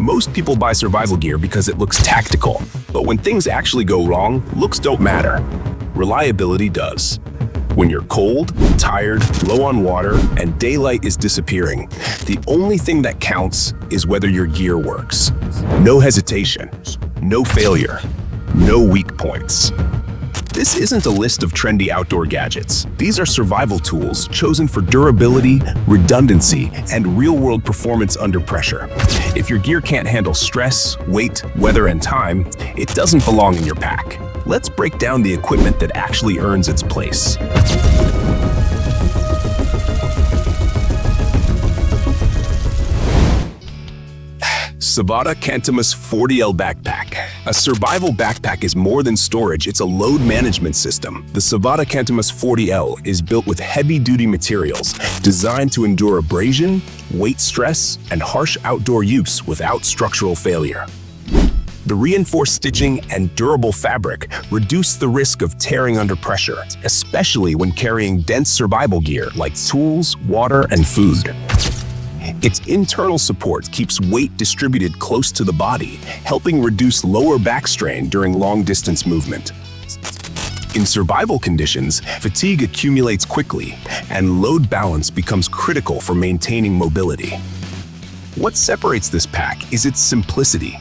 Most people buy survival gear because it looks tactical, but when things actually go wrong, looks don't matter. Reliability does. When you're cold, tired, low on water, and daylight is disappearing, the only thing that counts is whether your gear works. No hesitation, no failure, no weak points. This isn't a list of trendy outdoor gadgets. These are survival tools chosen for durability, redundancy, and real-world performance under pressure. If your gear can't handle stress, weight, weather, and time, it doesn't belong in your pack. Let's break down the equipment that actually earns its place. Savotta Kantamus 40L Backpack. A survival backpack is more than storage, it's a load management system. The Savotta Kantamus 40L is built with heavy-duty materials designed to endure abrasion, weight stress, and harsh outdoor use without structural failure. The reinforced stitching and durable fabric reduce the risk of tearing under pressure, especially when carrying dense survival gear like tools, water, and food. Its internal support keeps weight distributed close to the body, helping reduce lower back strain during long-distance movement. In survival conditions, fatigue accumulates quickly, and load balance becomes critical for maintaining mobility. What separates this pack is its simplicity.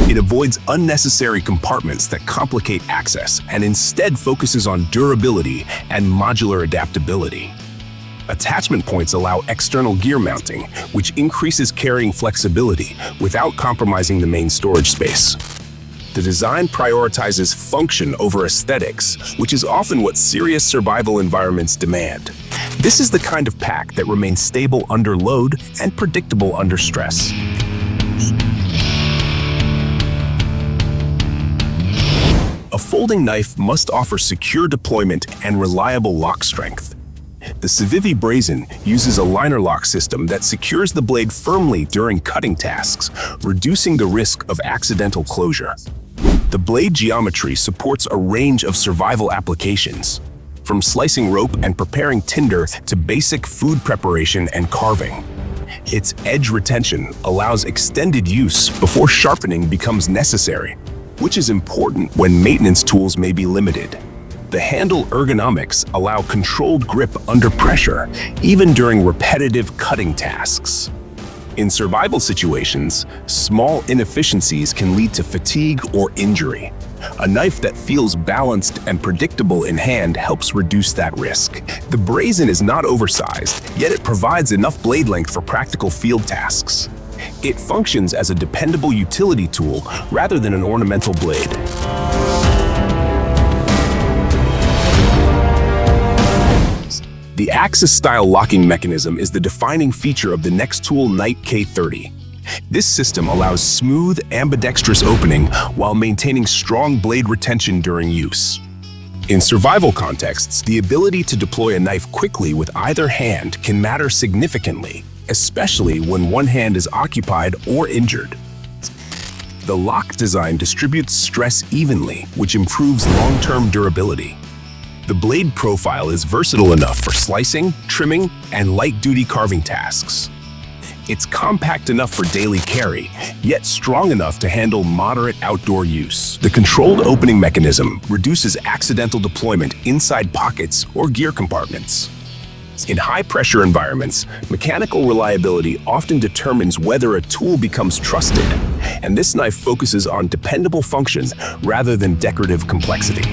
It avoids unnecessary compartments that complicate access and instead focuses on durability and modular adaptability. Attachment points allow external gear mounting, which increases carrying flexibility without compromising the main storage space. The design prioritizes function over aesthetics, which is often what serious survival environments demand. This is the kind of pack that remains stable under load and predictable under stress. A folding knife must offer secure deployment and reliable lock strength. The CIVIVI Brazen uses a liner lock system that secures the blade firmly during cutting tasks, reducing the risk of accidental closure. The blade geometry supports a range of survival applications, from slicing rope and preparing tinder to basic food preparation and carving. Its edge retention allows extended use before sharpening becomes necessary, which is important when maintenance tools may be limited. The handle ergonomics allow controlled grip under pressure, even during repetitive cutting tasks. In survival situations, small inefficiencies can lead to fatigue or injury. A knife that feels balanced and predictable in hand helps reduce that risk. The Brazen is not oversized, yet it provides enough blade length for practical field tasks. It functions as a dependable utility tool rather than an ornamental blade. The Axis-style locking mechanism is the defining feature of the NexTool Knight K30. This system allows smooth, ambidextrous opening while maintaining strong blade retention during use. In survival contexts, the ability to deploy a knife quickly with either hand can matter significantly, especially when one hand is occupied or injured. The lock design distributes stress evenly, which improves long-term durability. The blade profile is versatile enough for slicing, trimming, and light-duty carving tasks. It's compact enough for daily carry, yet strong enough to handle moderate outdoor use. The controlled opening mechanism reduces accidental deployment inside pockets or gear compartments. In high-pressure environments, mechanical reliability often determines whether a tool becomes trusted, and this knife focuses on dependable functions rather than decorative complexity.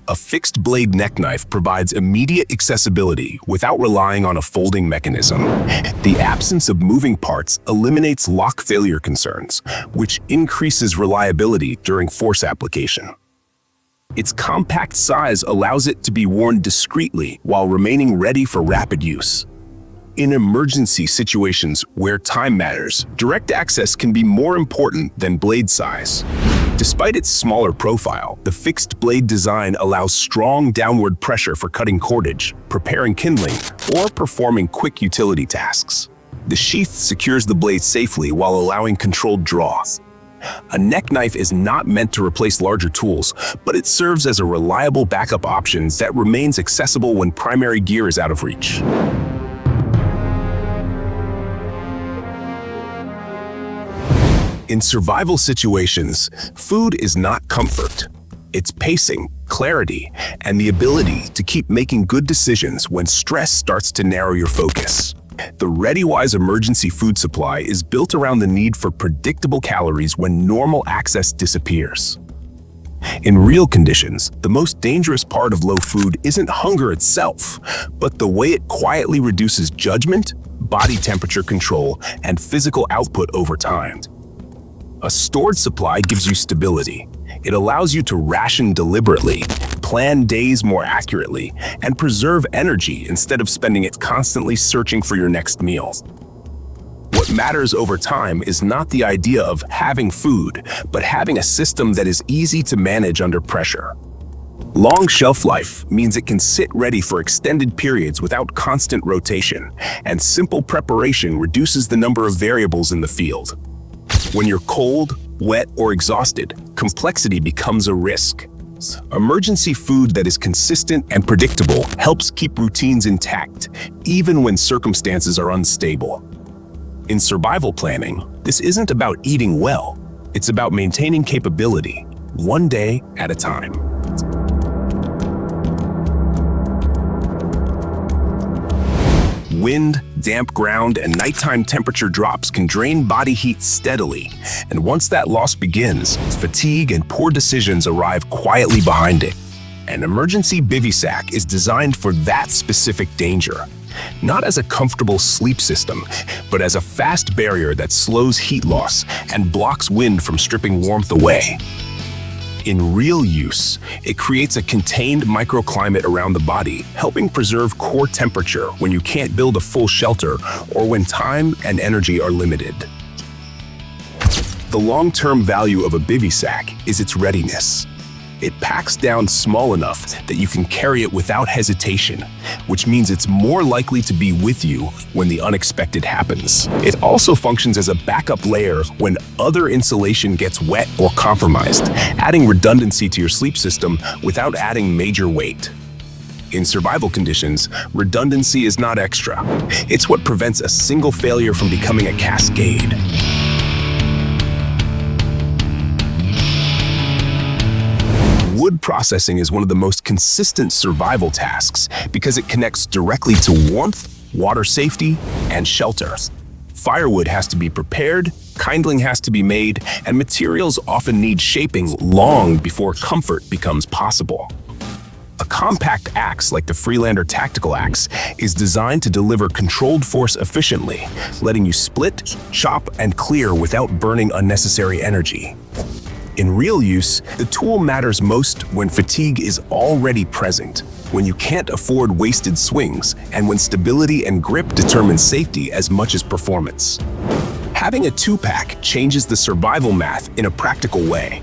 A fixed-blade neck knife provides immediate accessibility without relying on a folding mechanism. The absence of moving parts eliminates lock failure concerns, which increases reliability during force application. Its compact size allows it to be worn discreetly while remaining ready for rapid use. In emergency situations where time matters, direct access can be more important than blade size. Despite its smaller profile, the fixed blade design allows strong downward pressure for cutting cordage, preparing kindling, or performing quick utility tasks. The sheath secures the blade safely while allowing controlled draw. A neck knife is not meant to replace larger tools, but it serves as a reliable backup option that remains accessible when primary gear is out of reach. In survival situations, food is not comfort. It's pacing, clarity, and the ability to keep making good decisions when stress starts to narrow your focus. The ReadyWise emergency food supply is built around the need for predictable calories when normal access disappears. In real conditions, the most dangerous part of low food isn't hunger itself, but the way it quietly reduces judgment, body temperature control, and physical output over time. A stored supply gives you stability. It allows you to ration deliberately, plan days more accurately, and preserve energy instead of spending it constantly searching for your next meal. What matters over time is not the idea of having food, but having a system that is easy to manage under pressure. Long shelf life means it can sit ready for extended periods without constant rotation, and simple preparation reduces the number of variables in the field. When you're cold, wet, or exhausted, complexity becomes a risk. Emergency food that is consistent and predictable helps keep routines intact, even when circumstances are unstable. In survival planning, this isn't about eating well. It's about maintaining capability, one day at a time. Wind, damp ground, and nighttime temperature drops can drain body heat steadily, and once that loss begins, fatigue and poor decisions arrive quietly behind it. An emergency Bivy sack is designed for that specific danger, not as a comfortable sleep system, but as a fast barrier that slows heat loss and blocks wind from stripping warmth away. In real use, it creates a contained microclimate around the body, helping preserve core temperature when you can't build a full shelter or when time and energy are limited. The long-term value of a Bivy sack is its readiness. It packs down small enough that you can carry it without hesitation, which means it's more likely to be with you when the unexpected happens. It also functions as a backup layer when other insulation gets wet or compromised, adding redundancy to your sleep system without adding major weight. In survival conditions, redundancy is not extra. It's what prevents a single failure from becoming a cascade. Wood processing is one of the most consistent survival tasks because it connects directly to warmth, water safety, and shelter. Firewood has to be prepared, kindling has to be made, and materials often need shaping long before comfort becomes possible. A compact axe like the Freelander tactical axe is designed to deliver controlled force efficiently, letting you split, chop, and clear without burning unnecessary energy. In real use, the tool matters most when fatigue is already present, when you can't afford wasted swings, and when stability and grip determine safety as much as performance. Having a two-pack changes the survival math in a practical way.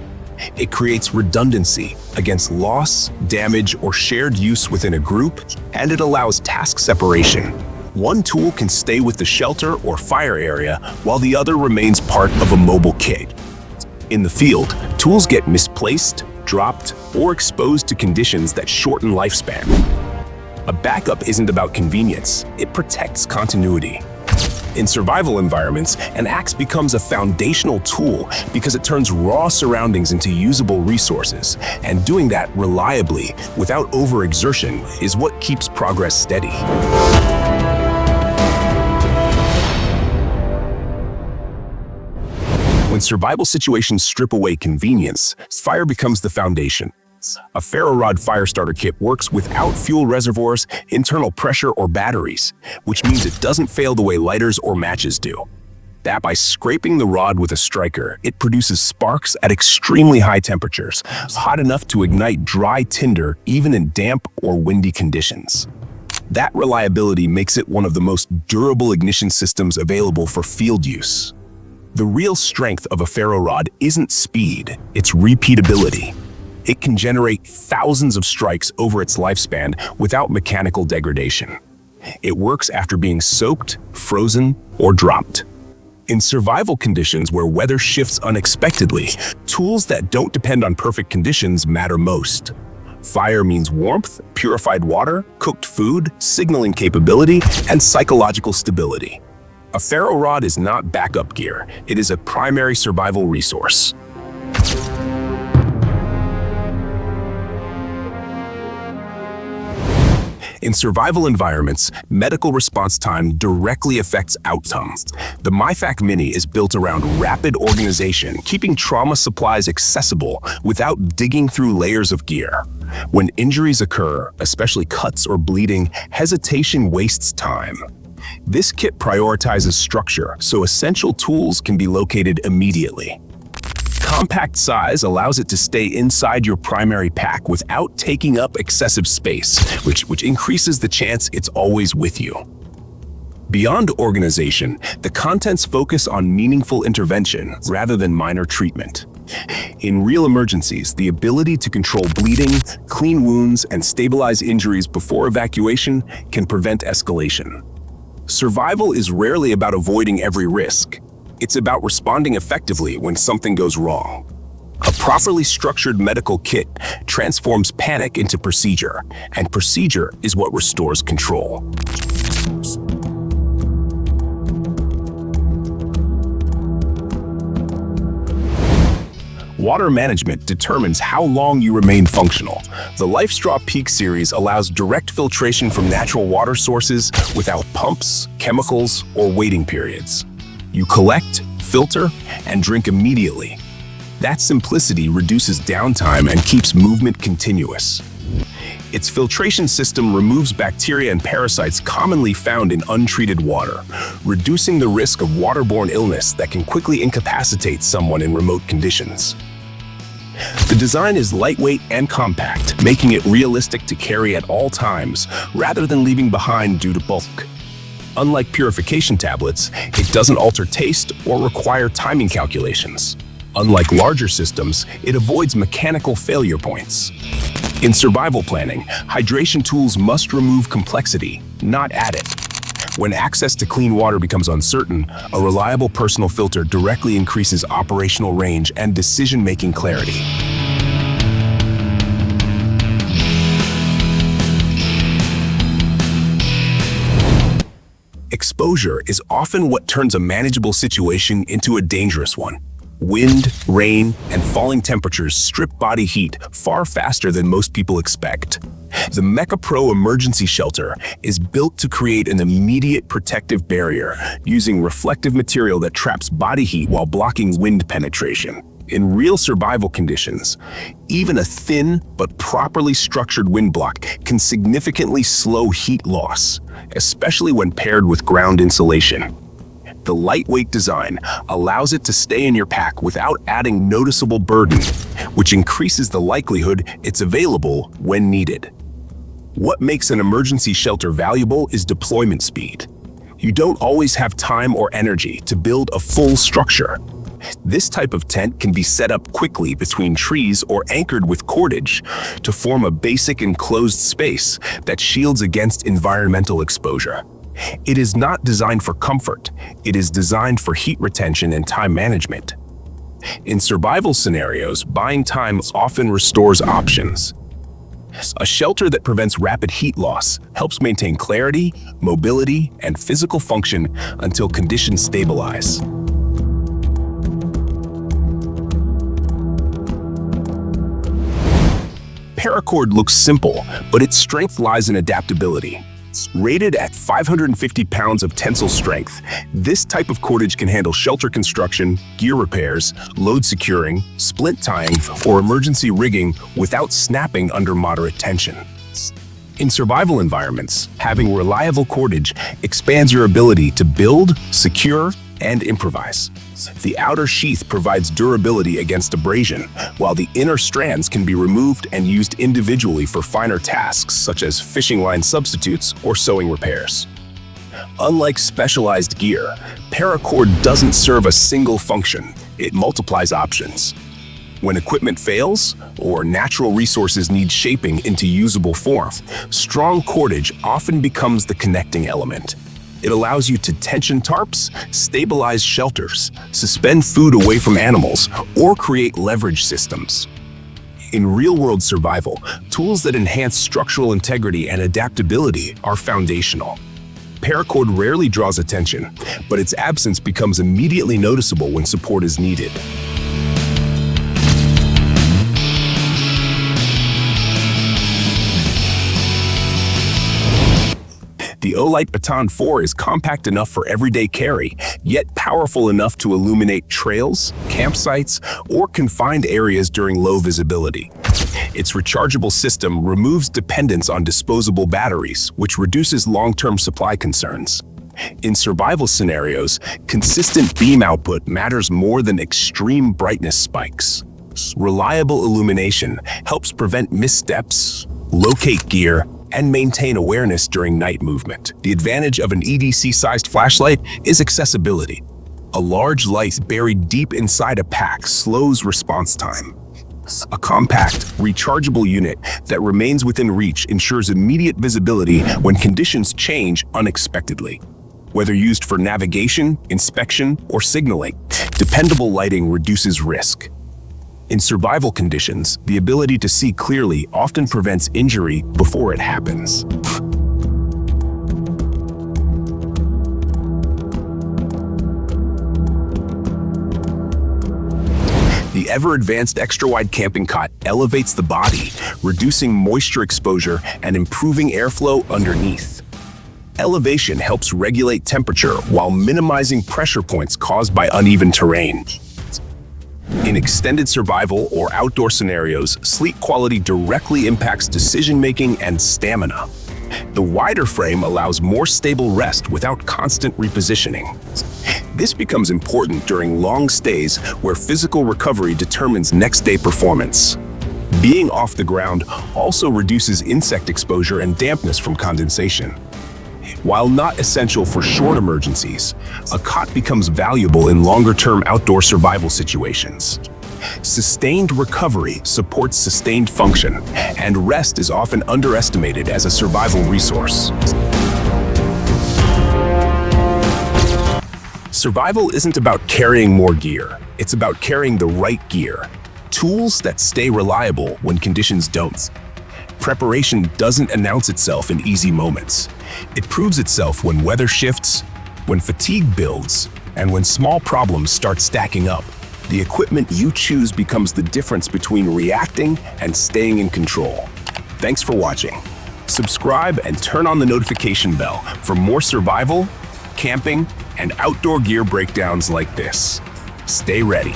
It creates redundancy against loss, damage, or shared use within a group, and it allows task separation. One tool can stay with the shelter or fire area while the other remains part of a mobile kit. In the field, tools get misplaced, dropped, or exposed to conditions that shorten lifespan. A backup isn't about convenience, it protects continuity. In survival environments, an axe becomes a foundational tool because it turns raw surroundings into usable resources, and doing that reliably, without overexertion, is what keeps progress steady. When survival situations strip away convenience, fire becomes the foundation. A Ferro rod fire starter kit works without fuel reservoirs, internal pressure, or batteries, which means it doesn't fail the way lighters or matches do. That by scraping the rod with a striker, it produces sparks at extremely high temperatures, hot enough to ignite dry tinder even in damp or windy conditions. That reliability makes it one of the most durable ignition systems available for field use. The real strength of a ferro rod isn't speed, it's repeatability. It can generate thousands of strikes over its lifespan without mechanical degradation. It works after being soaked, frozen, or dropped. In survival conditions where weather shifts unexpectedly, tools that don't depend on perfect conditions matter most. Fire means warmth, purified water, cooked food, signaling capability, and psychological stability. A ferro rod is not backup gear, it is a primary survival resource. In survival environments, medical response time directly affects outcomes. The MyFak Mini is built around rapid organization, keeping trauma supplies accessible without digging through layers of gear. When injuries occur, especially cuts or bleeding, hesitation wastes time. This kit prioritizes structure, so essential tools can be located immediately. Compact size allows it to stay inside your primary pack without taking up excessive space, which increases the chance it's always with you. Beyond organization, the contents focus on meaningful intervention rather than minor treatment. In real emergencies, the ability to control bleeding, clean wounds, and stabilize injuries before evacuation can prevent escalation. Survival is rarely about avoiding every risk. It's about responding effectively when something goes wrong. A properly structured medical kit transforms panic into procedure, and procedure is what restores control. Water management determines how long you remain functional. The LifeStraw Peak series allows direct filtration from natural water sources without pumps, chemicals, or waiting periods. You collect, filter, and drink immediately. That simplicity reduces downtime and keeps movement continuous. Its filtration system removes bacteria and parasites commonly found in untreated water, reducing the risk of waterborne illness that can quickly incapacitate someone in remote conditions. The design is lightweight and compact, making it realistic to carry at all times, rather than leaving behind due to bulk. Unlike purification tablets, it doesn't alter taste or require timing calculations. Unlike larger systems, it avoids mechanical failure points. In survival planning, hydration tools must remove complexity, not add it. When access to clean water becomes uncertain, a reliable personal filter directly increases operational range and decision-making clarity. Exposure is often what turns a manageable situation into a dangerous one. Wind, rain, and falling temperatures strip body heat far faster than most people expect. The MEKKAPRO emergency shelter is built to create an immediate protective barrier using reflective material that traps body heat while blocking wind penetration. In real survival conditions, even a thin but properly structured wind block can significantly slow heat loss, especially when paired with ground insulation. The lightweight design allows it to stay in your pack without adding noticeable burden, which increases the likelihood it's available when needed. What makes an emergency shelter valuable is deployment speed. You don't always have time or energy to build a full structure. This type of tent can be set up quickly between trees or anchored with cordage to form a basic enclosed space that shields against environmental exposure. It is not designed for comfort, it is designed for heat retention and time management. In survival scenarios, buying time often restores options. A shelter that prevents rapid heat loss helps maintain clarity, mobility, and physical function until conditions stabilize. Paracord looks simple, but its strength lies in adaptability. Rated at 550 pounds of tensile strength, this type of cordage can handle shelter construction, gear repairs, load securing, splint tying, or emergency rigging without snapping under moderate tension. In survival environments, having reliable cordage expands your ability to build, secure, and improvise. The outer sheath provides durability against abrasion, while the inner strands can be removed and used individually for finer tasks such as fishing line substitutes or sewing repairs. Unlike specialized gear, paracord doesn't serve a single function, it multiplies options. When equipment fails, or natural resources need shaping into usable form, strong cordage often becomes the connecting element. It allows you to tension tarps, stabilize shelters, suspend food away from animals, or create leverage systems. In real-world survival, tools that enhance structural integrity and adaptability are foundational. Paracord rarely draws attention, but its absence becomes immediately noticeable when support is needed. The OLIGHT Baton 4 is compact enough for everyday carry, yet powerful enough to illuminate trails, campsites, or confined areas during low visibility. Its rechargeable system removes dependence on disposable batteries, which reduces long-term supply concerns. In survival scenarios, consistent beam output matters more than extreme brightness spikes. Reliable illumination helps prevent missteps, locate gear, and maintain awareness during night movement. The advantage of an EDC-sized flashlight is accessibility. A large light buried deep inside a pack slows response time. A compact, rechargeable unit that remains within reach ensures immediate visibility when conditions change unexpectedly. Whether used for navigation, inspection, or signaling, dependable lighting reduces risk. In survival conditions, the ability to see clearly often prevents injury before it happens. The ever-advanced extra-wide camping cot elevates the body, reducing moisture exposure and improving airflow underneath. Elevation helps regulate temperature while minimizing pressure points caused by uneven terrain. In extended survival or outdoor scenarios, sleep quality directly impacts decision-making and stamina. The wider frame allows more stable rest without constant repositioning. This becomes important during long stays where physical recovery determines next-day performance. Being off the ground also reduces insect exposure and dampness from condensation. While not essential for short emergencies, a cot becomes valuable in longer-term outdoor survival situations. Sustained recovery supports sustained function, and rest is often underestimated as a survival resource. Survival isn't about carrying more gear, it's about carrying the right gear. Tools that stay reliable when conditions don't. Preparation doesn't announce itself in easy moments. It proves itself when weather shifts, when fatigue builds, and when small problems start stacking up. The equipment you choose becomes the difference between reacting and staying in control. Thanks for watching. Subscribe and turn on the notification bell for more survival, camping, and outdoor gear breakdowns like this. Stay ready.